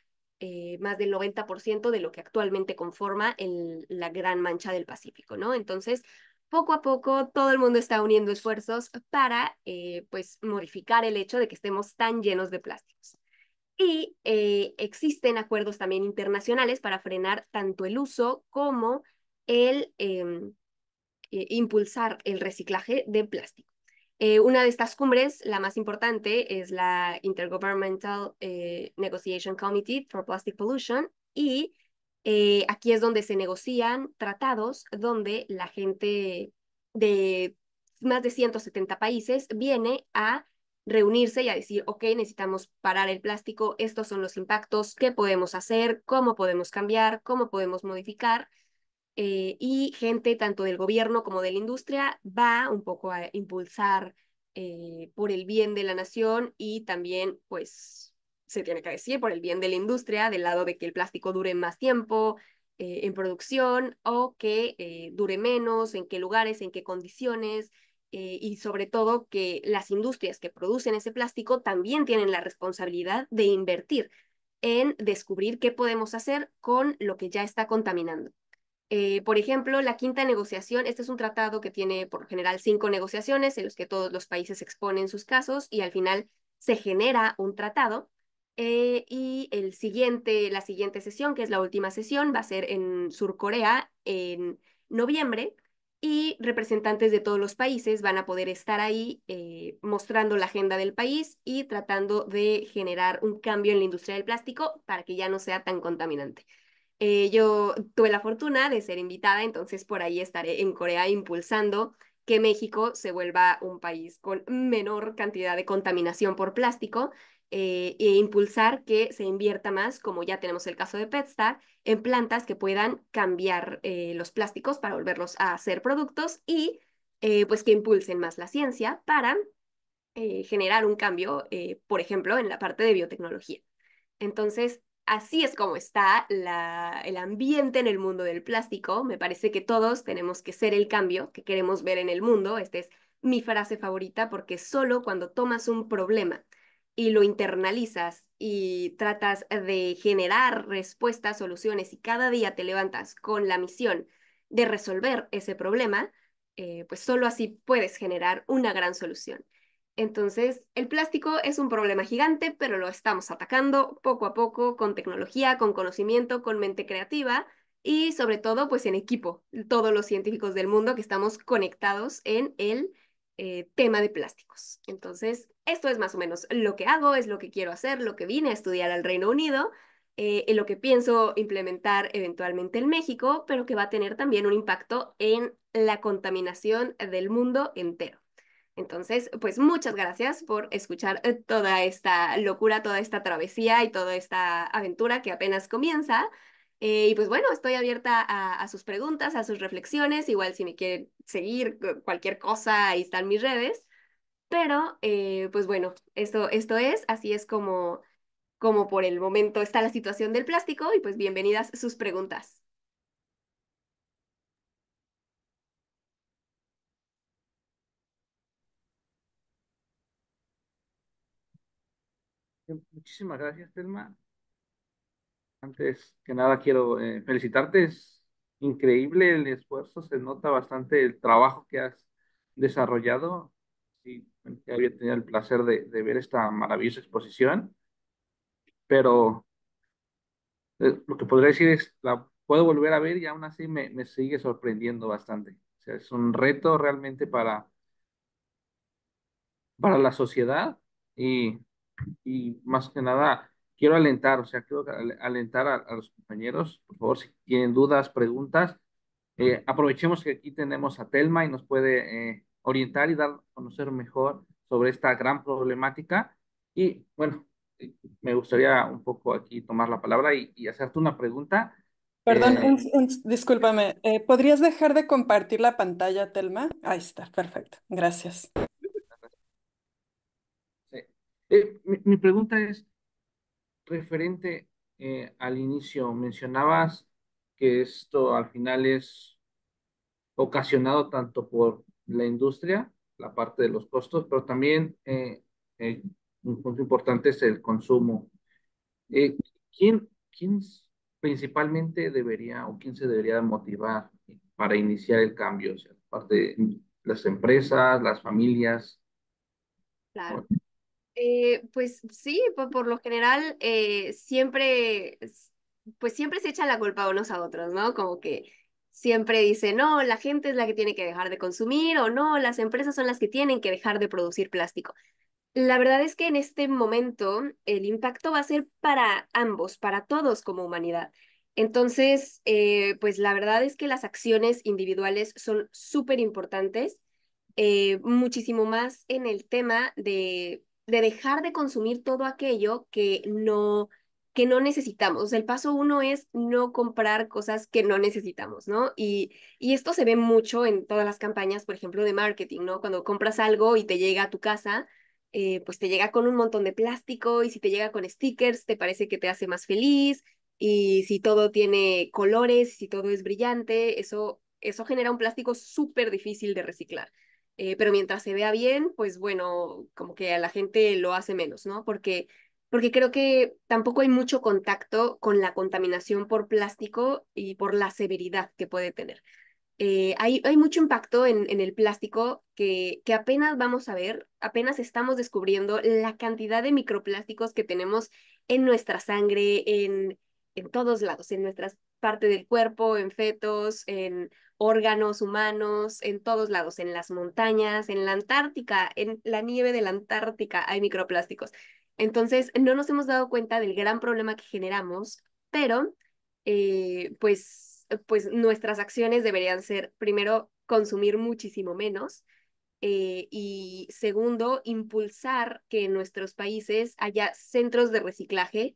más del 90% de lo que actualmente conforma la gran mancha del Pacífico, ¿no? Entonces, poco a poco todo el mundo está uniendo esfuerzos para pues modificar el hecho de que estemos tan llenos de plásticos. Y existen acuerdos también internacionales para frenar tanto el uso como el impulsar el reciclaje de plástico. Una de estas cumbres, la más importante, es la Intergovernmental Negotiation Committee for Plastic Pollution, y aquí es donde se negocian tratados donde la gente de más de 170 países viene a reunirse y a decir, ok, necesitamos parar el plástico, estos son los impactos, qué podemos hacer, cómo podemos cambiar, cómo podemos modificar, y gente tanto del gobierno como de la industria va un poco a impulsar por el bien de la nación y también, pues, se tiene que decir, por el bien de la industria, del lado de que el plástico dure más tiempo en producción o que dure menos, en qué lugares, en qué condiciones. Y sobre todo que las industrias que producen ese plástico también tienen la responsabilidad de invertir en descubrir qué podemos hacer con lo que ya está contaminando. Por ejemplo, la quinta negociación, este es un tratado que tiene por lo general 5 negociaciones en los que todos los países exponen sus casos y al final se genera un tratado. Y la siguiente sesión, que es la última sesión, va a ser en Sur Corea en noviembre, y representantes de todos los países van a poder estar ahí mostrando la agenda del país y tratando de generar un cambio en la industria del plástico para que ya no sea tan contaminante. Yo tuve la fortuna de ser invitada, entonces por ahí estaré en Corea impulsando que México se vuelva un país con menor cantidad de contaminación por plástico, e impulsar que se invierta más, como ya tenemos el caso de PetStar, en plantas que puedan cambiar los plásticos para volverlos a hacer productos y pues que impulsen más la ciencia para generar un cambio, por ejemplo, en la parte de biotecnología. Entonces, así es como está el ambiente en el mundo del plástico. Me parece que todos tenemos que ser el cambio que queremos ver en el mundo. Esta es mi frase favorita porque solo cuando tomas un problema y lo internalizas y tratas de generar respuestas, soluciones y cada día te levantas con la misión de resolver ese problema, pues solo así puedes generar una gran solución. Entonces, el plástico es un problema gigante, pero lo estamos atacando poco a poco con tecnología, con conocimiento, con mente creativa y sobre todo, pues en equipo, todos los científicos del mundo que estamos conectados en el tema de plásticos. Entonces, esto es más o menos lo que hago, es lo que quiero hacer, lo que vine a estudiar al Reino Unido en lo que pienso implementar eventualmente en México, pero que va a tener también un impacto en la contaminación del mundo entero. Entonces, pues muchas gracias por escuchar toda esta locura, toda esta travesía y toda esta aventura que apenas comienza. Y pues bueno, estoy abierta a sus preguntas, a sus reflexiones. Igual si me quieren seguir cualquier cosa, ahí están mis redes. Pero pues bueno, esto es, así es como por el momento está la situación del plástico y pues bienvenidas sus preguntas. Muchísimas gracias, Telma. Antes que nada, quiero felicitarte. Es increíble el esfuerzo, se nota bastante el trabajo que has desarrollado. Sí, bueno, ya había tenido el placer de ver esta maravillosa exposición, pero lo que podría decir es, la puedo volver a ver y aún así me sigue sorprendiendo bastante. O sea, es un reto realmente para la sociedad y más que nada quiero alentar, o sea, quiero alentar a los compañeros, por favor, si tienen dudas, preguntas, aprovechemos que aquí tenemos a Telma y nos puede orientar y dar a conocer mejor sobre esta gran problemática. Y bueno, me gustaría un poco aquí tomar la palabra y hacerte una pregunta. Perdón, Eh, discúlpame. ¿Podrías dejar de compartir la pantalla, Telma? Ahí está, perfecto. Gracias. sí. Mi pregunta es referente al inicio, mencionabas que esto al final es ocasionado tanto por la industria, la parte de los costos, pero también un punto importante es el consumo. Eh, ¿quién principalmente debería o quién se debería motivar para iniciar el cambio? O sea, parte de las empresas, las familias. Claro. ¿No? Pues sí, por lo general siempre, pues siempre se echan la culpa unos a otros, ¿no? Como que siempre dicen, no, la gente es la que tiene que dejar de consumir o no, las empresas son las que tienen que dejar de producir plástico. La verdad es que en este momento el impacto va a ser para ambos, para todos como humanidad. Entonces, pues la verdad es que las acciones individuales son súper importantes, muchísimo más en el tema de dejar de consumir todo aquello que no necesitamos. El paso uno es no comprar cosas que no necesitamos, ¿no? Y esto se ve mucho en todas las campañas, por ejemplo, de marketing, ¿no? Cuando compras algo y te llega a tu casa, pues te llega con un montón de plástico y si te llega con stickers, te parece que te hace más feliz y si todo tiene colores, si todo es brillante, eso genera un plástico súper difícil de reciclar. Pero mientras se vea bien, pues bueno, como que a la gente lo hace menos, ¿no? Porque creo que tampoco hay mucho contacto con la contaminación por plástico y por la severidad que puede tener. Hay mucho impacto en el plástico que apenas vamos a ver, apenas estamos descubriendo la cantidad de microplásticos que tenemos en nuestra sangre, en todos lados, en nuestras partes del cuerpo, en fetos, en órganos humanos, en todos lados, en las montañas, en la Antártica, en la nieve de la Antártica hay microplásticos. Entonces, no nos hemos dado cuenta del gran problema que generamos, pero pues nuestras acciones deberían ser, primero, consumir muchísimo menos y segundo, impulsar que en nuestros países haya centros de reciclaje,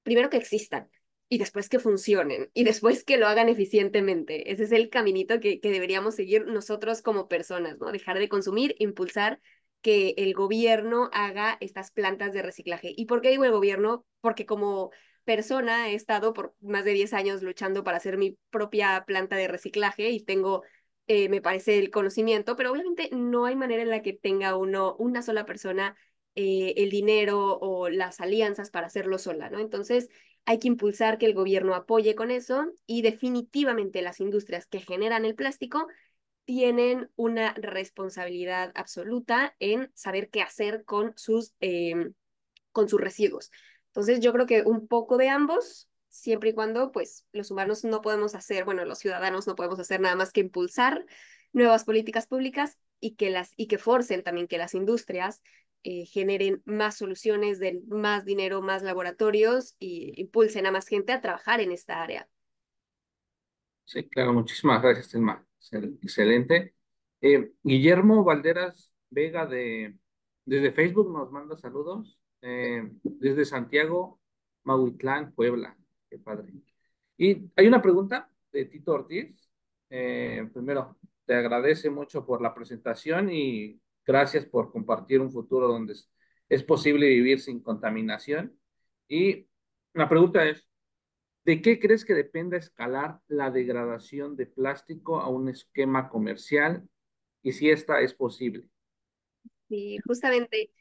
primero que existan y después que funcionen y después que lo hagan eficientemente. Ese es el caminito que deberíamos seguir nosotros como personas, ¿no? Dejar de consumir, impulsar que el gobierno haga estas plantas de reciclaje. ¿Y por qué digo el gobierno? Porque como persona he estado por más de 10 años luchando para hacer mi propia planta de reciclaje y tengo, me parece, el conocimiento, pero obviamente no hay manera en la que tenga uno, una sola persona, el dinero o las alianzas para hacerlo sola, ¿no? Entonces, hay que impulsar que el gobierno apoye con eso y definitivamente las industrias que generan el plástico tienen una responsabilidad absoluta en saber qué hacer con sus residuos. Entonces yo creo que un poco de ambos, siempre y cuando pues los humanos no podemos hacer, bueno, los ciudadanos no podemos hacer nada más que impulsar nuevas políticas públicas y que forcen también que las industrias generen más soluciones, den más dinero, más laboratorios y impulsen a más gente a trabajar en esta área. Sí, claro, muchísimas gracias, Telma. Excelente. Guillermo Valderas Vega desde Facebook nos manda saludos. Desde Santiago, Mahuitlán, Puebla. Qué padre. Y hay una pregunta de Tito Ortiz. Primero, te agradece mucho por la presentación y gracias por compartir un futuro donde es posible vivir sin contaminación. Y la pregunta es, ¿de qué crees que depende escalar la degradación de plástico a un esquema comercial y si esta es posible? Y justamente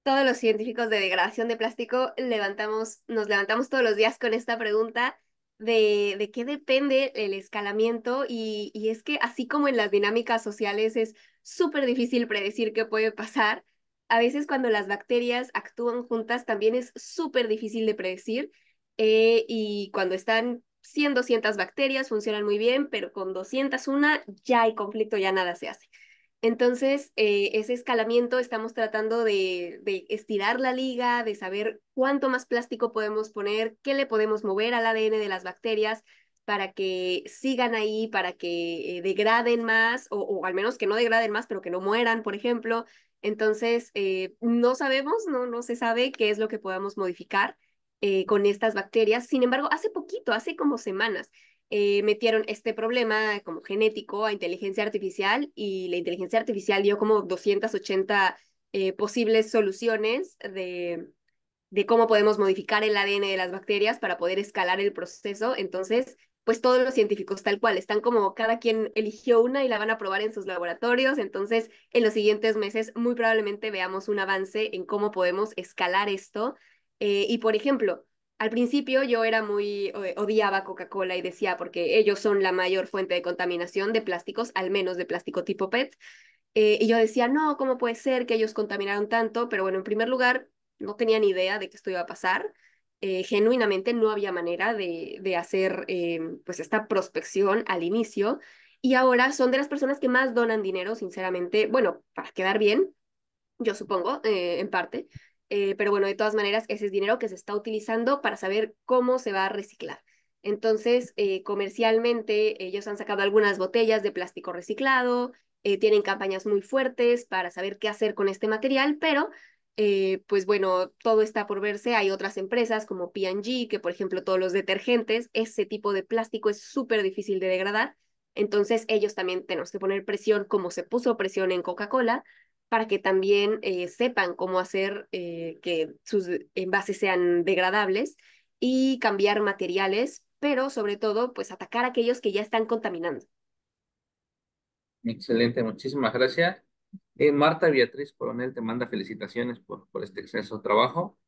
todos los científicos de degradación de plástico nos levantamos todos los días con esta pregunta de qué depende el escalamiento y es que así como en las dinámicas sociales es súper difícil predecir qué puede pasar, a veces cuando las bacterias actúan juntas también es súper difícil de predecir y cuando están 100, 200 bacterias funcionan muy bien, pero con 201 ya hay conflicto, ya nada se hace. Entonces, ese escalamiento estamos tratando de estirar la liga, de saber cuánto más plástico podemos poner, qué le podemos mover al ADN de las bacterias para que sigan ahí, para que degraden más, o al menos que no degraden más, pero que no mueran, por ejemplo. Entonces, no sabemos, no se sabe qué es lo que podamos modificar con estas bacterias. Sin embargo, hace poquito, hace como semanas, metieron este problema como genético a inteligencia artificial y la inteligencia artificial dio como 280 posibles soluciones de cómo podemos modificar el ADN de las bacterias para poder escalar el proceso. Entonces, pues todos los científicos tal cual están como cada quien eligió una y la van a probar en sus laboratorios. Entonces, en los siguientes meses muy probablemente veamos un avance en cómo podemos escalar esto. Y por ejemplo, al principio yo era odiaba Coca-Cola y decía, porque ellos son la mayor fuente de contaminación de plásticos, al menos de plástico tipo PET. Y yo decía, no, ¿cómo puede ser que ellos contaminaron tanto? Pero bueno, en primer lugar, no tenía ni idea de que esto iba a pasar. Genuinamente no había manera de hacer pues esta prospección al inicio. Y ahora son de las personas que más donan dinero, sinceramente, bueno, para quedar bien, yo supongo, en parte. Pero bueno, de todas maneras, ese es dinero que se está utilizando para saber cómo se va a reciclar. Entonces, comercialmente, ellos han sacado algunas botellas de plástico reciclado, tienen campañas muy fuertes para saber qué hacer con este material, pero pues bueno, todo está por verse. Hay otras empresas como P&G, que por ejemplo todos los detergentes, ese tipo de plástico es súper difícil de degradar. Entonces ellos también tenemos que poner presión, como se puso presión en Coca-Cola, para que también sepan cómo hacer que sus envases sean degradables y cambiar materiales, pero sobre todo, pues atacar a aquellos que ya están contaminando. Excelente, muchísimas gracias. Marta Beatriz Coronel te manda felicitaciones por este exceso trabajo.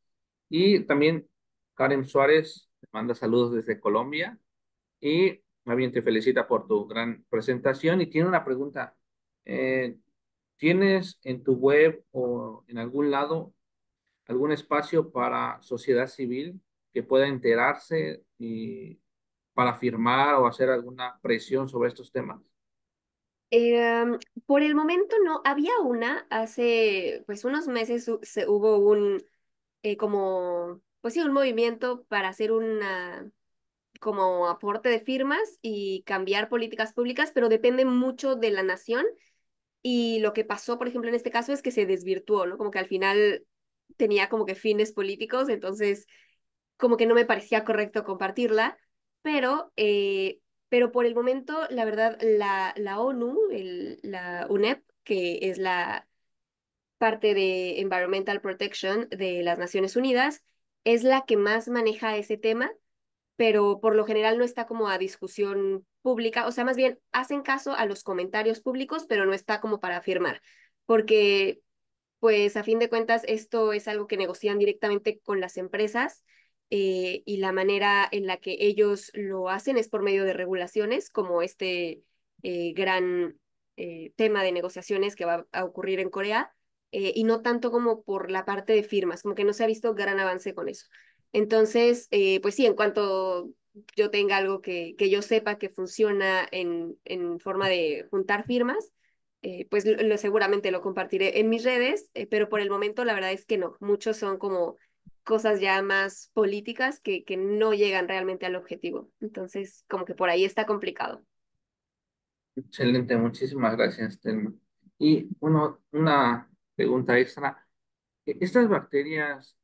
Y también Karen Suárez te manda saludos desde Colombia. Y más bien te felicita por tu gran presentación y tiene una pregunta. Eh, ¿Tienes en tu web o en algún lado algún espacio para sociedad civil que pueda enterarse y para firmar o hacer alguna presión sobre estos temas? Eh, por el momento no, había una, hace pues unos meses hubo un como, pues sí, un movimiento para hacer una como aporte de firmas y cambiar políticas públicas, pero depende mucho de la nación. Y lo que pasó, por ejemplo, en este caso es que se desvirtuó, ¿no? Como que al final tenía como que fines políticos, entonces como que no me parecía correcto compartirla, pero, eh, pero por el momento, la verdad, la ONU, la UNEP, que es la parte de Environmental Protection de las Naciones Unidas, es la que más maneja ese tema, pero por lo general no está como a discusión pública, o sea, más bien hacen caso a los comentarios públicos, pero no está como para afirmar, porque pues a fin de cuentas esto es algo que negocian directamente con las empresas y la manera en la que ellos lo hacen es por medio de regulaciones, como este gran tema de negociaciones que va a ocurrir en Corea, y no tanto como por la parte de firmas, como que no se ha visto gran avance con eso. Entonces, pues sí, en cuanto yo tenga algo que yo sepa que funciona en forma de juntar firmas, pues seguramente lo compartiré en mis redes, pero por el momento la verdad es que no. Muchos son como cosas ya más políticas que no llegan realmente al objetivo. Entonces, como que por ahí está complicado. Excelente, muchísimas gracias, Telma. Y bueno, una pregunta extra. ¿Estas bacterias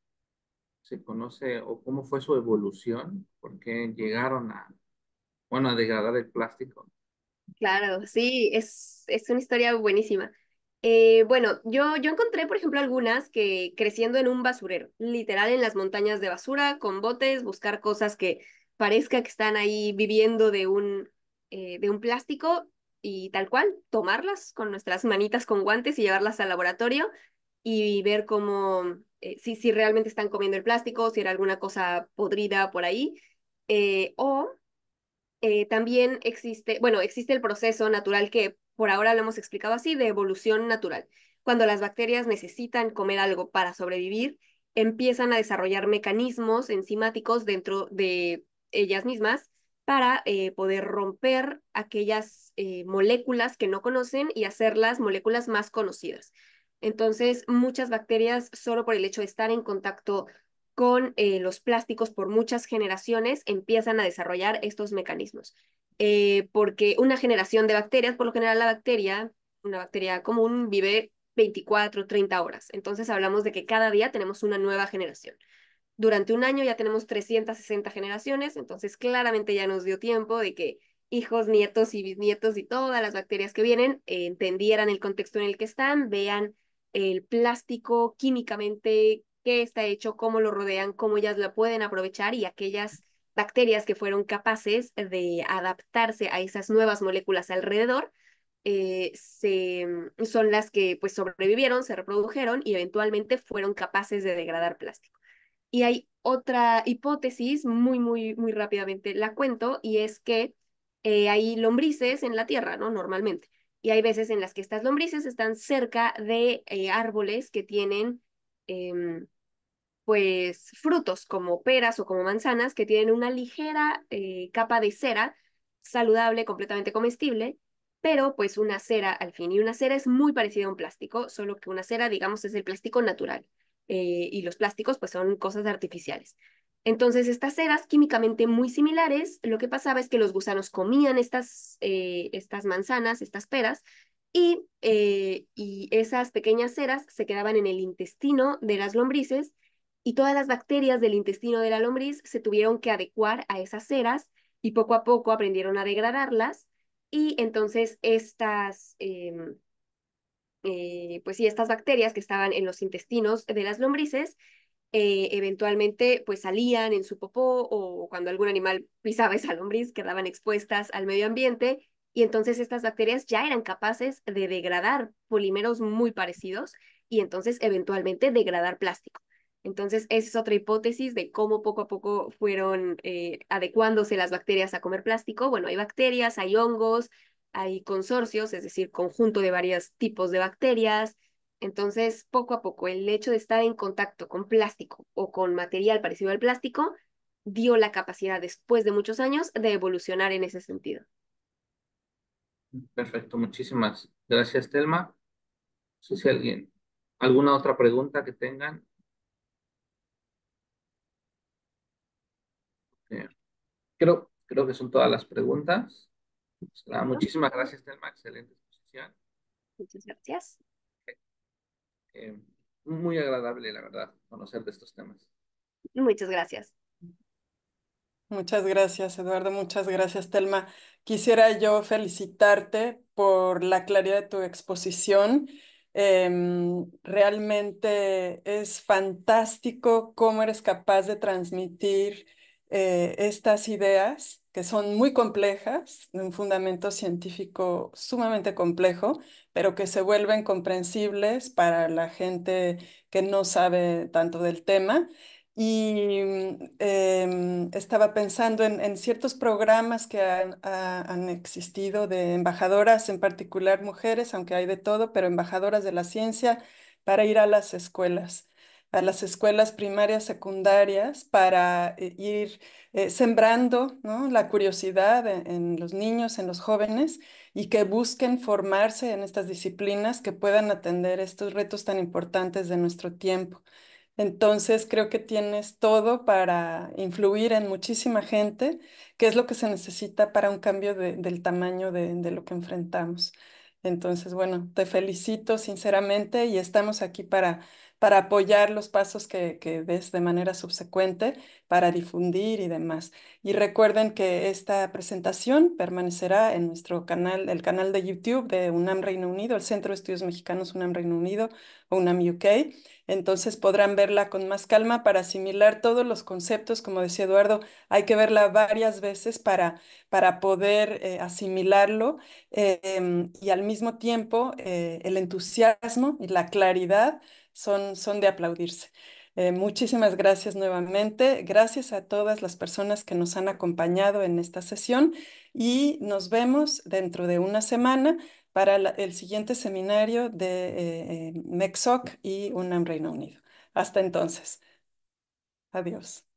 se conoce o cómo fue su evolución? ¿Por qué llegaron a, bueno, a degradar el plástico? Claro, sí, es una historia buenísima. Bueno, yo encontré, por ejemplo, algunas que creciendo en un basurero, literal en las montañas de basura, con botes, buscar cosas que parezca que están ahí viviendo de un plástico y tal cual, tomarlas con nuestras manitas con guantes y llevarlas al laboratorio y ver cómo, si realmente están comiendo el plástico, si era alguna cosa podrida por ahí. O también existe, bueno, existe el proceso natural que por ahora lo hemos explicado así, de evolución natural. Cuando las bacterias necesitan comer algo para sobrevivir, empiezan a desarrollar mecanismos enzimáticos dentro de ellas mismas para poder romper aquellas moléculas que no conocen y hacerlas moléculas más conocidas. Entonces, muchas bacterias, solo por el hecho de estar en contacto con los plásticos por muchas generaciones empiezan a desarrollar estos mecanismos. Porque una generación de bacterias, por lo general la bacteria, una bacteria común, vive 24, 30 horas. Entonces hablamos de que cada día tenemos una nueva generación. Durante un año ya tenemos 360 generaciones, entonces claramente ya nos dio tiempo de que hijos, nietos y bisnietos y todas las bacterias que vienen entendieran el contexto en el que están, vean el plástico químicamente, qué está hecho, cómo lo rodean, cómo ellas la pueden aprovechar y aquellas bacterias que fueron capaces de adaptarse a esas nuevas moléculas alrededor, son las que pues sobrevivieron, se reprodujeron y eventualmente fueron capaces de degradar plástico. Y hay otra hipótesis, muy rápidamente la cuento, y es que hay lombrices en la Tierra, ¿no? Normalmente. Y hay veces en las que estas lombrices están cerca de árboles que tienen, eh, pues, frutos como peras o como manzanas que tienen una ligera capa de cera saludable, completamente comestible, pero pues una cera al fin. Y una cera es muy parecida a un plástico, solo que una cera, digamos, es el plástico natural y los plásticos pues son cosas artificiales. Entonces, estas ceras químicamente muy similares, lo que pasaba es que los gusanos comían estas manzanas, estas peras, y esas pequeñas ceras se quedaban en el intestino de las lombrices y todas las bacterias del intestino de la lombriz se tuvieron que adecuar a esas ceras y poco a poco aprendieron a degradarlas y entonces pues sí, estas bacterias que estaban en los intestinos de las lombrices eventualmente pues salían en su popó o cuando algún animal pisaba esa lombriz quedaban expuestas al medio ambiente y entonces estas bacterias ya eran capaces de degradar polímeros muy parecidos y entonces eventualmente degradar plástico. Entonces, esa es otra hipótesis de cómo poco a poco fueron adecuándose las bacterias a comer plástico. Bueno, hay bacterias, hay hongos, hay consorcios, es decir, conjunto de varios tipos de bacterias. Entonces, poco a poco, el hecho de estar en contacto con plástico o con material parecido al plástico dio la capacidad, después de muchos años, de evolucionar en ese sentido. Perfecto, muchísimas gracias, Telma. No sé si alguien, alguna otra pregunta que tengan. Eh, creo que son todas las preguntas. Perfecto. Muchísimas gracias, Telma. Excelente exposición. Muchas gracias. Eh, Muy agradable, la verdad, conocer de estos temas. Muchas gracias. Muchas gracias, Eduardo. Muchas gracias, Telma. Quisiera yo felicitarte por la claridad de tu exposición. Realmente es fantástico cómo eres capaz de transmitir estas ideas que son muy complejas, de un fundamento científico sumamente complejo, pero que se vuelven comprensibles para la gente que no sabe tanto del tema. Y estaba pensando en ciertos programas que han existido de embajadoras, en particular mujeres, aunque hay de todo, pero embajadoras de la ciencia para ir a las escuelas primarias, secundarias, para ir sembrando, ¿no?, la curiosidad en los niños, en los jóvenes, y que busquen formarse en estas disciplinas que puedan atender estos retos tan importantes de nuestro tiempo. Entonces, creo que tienes todo para influir en muchísima gente, que es lo que se necesita para un cambio del tamaño de lo que enfrentamos. Entonces, bueno, te felicito sinceramente y estamos aquí para apoyar los pasos que des de manera subsecuente, para difundir y demás. Y recuerden que esta presentación permanecerá en nuestro canal, el canal de YouTube de UNAM Reino Unido, el Centro de Estudios Mexicanos UNAM Reino Unido o UNAM UK. Entonces podrán verla con más calma para asimilar todos los conceptos. Como decía Eduardo, hay que verla varias veces para poder asimilarlo y al mismo tiempo el entusiasmo y la claridad son de aplaudirse. Muchísimas gracias nuevamente. Gracias a todas las personas que nos han acompañado en esta sesión y nos vemos dentro de una semana para el siguiente seminario de MECSOC y UNAM Reino Unido. Hasta entonces. Adiós.